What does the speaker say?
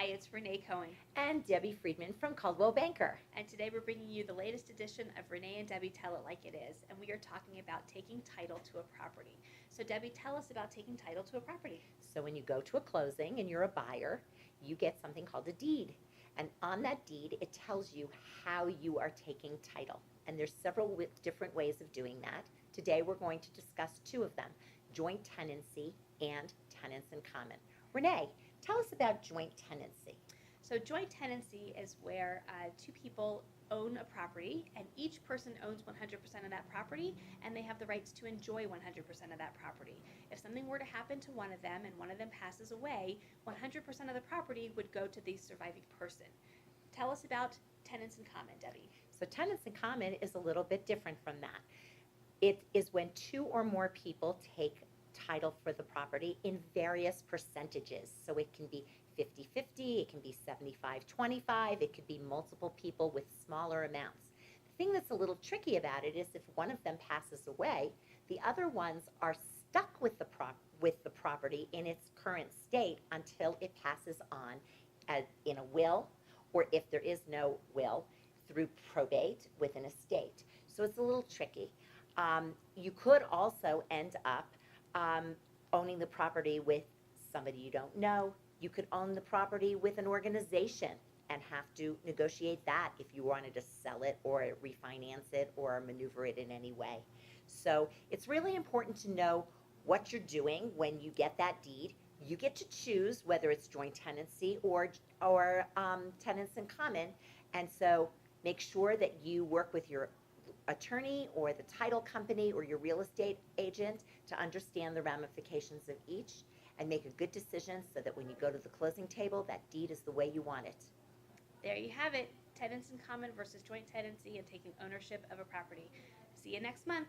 Hi, it's Renee Cohen, And Debbie Friedman from Caldwell Banker. and today we're bringing you the latest edition of Renee and Debbie Tell It Like It Is, and we are talking about taking title to a property. So, Debbie, tell us about taking title to a property. So when you go to a closing and you're a buyer, you get something called a deed. And on that deed, it tells you how you are taking title. And there's several different ways of doing that. Today we're going to discuss two of them, joint tenancy and tenants in common. Renee, tell us about joint tenancy. So, joint tenancy is where two people own a property, and each person owns 100% of that property, and they have the rights to enjoy 100% of that property. If something were to happen to one of them and one of them passes away, 100% of the property would go to the surviving person. Tell us about tenants in common, Debbie. So tenants in common is a little bit different from that. It is when two or more people take title for the property in various percentages. So it can be 50-50, it can be 75-25, it could be multiple people with smaller amounts. The thing that's a little tricky about it is if one of them passes away, the other ones are stuck with the property in its current state until it passes on as in a will, or if there is no will, through probate with an estate. So it's a little tricky. You could also end up owning the property with somebody you don't know. You could own the property with an organization and have to negotiate that if you wanted to sell it or refinance it or maneuver it in any way. So it's really important to know what you're doing when you get that deed. You get to choose whether it's joint tenancy or tenants in common, and so make sure that you work with your attorney or the title company or your real estate agent to understand the ramifications of each and make a good decision so that when you go to the closing table, that deed is the way you want it. There you have it, tenants in common versus joint tenancy and taking ownership of a property. See you next month.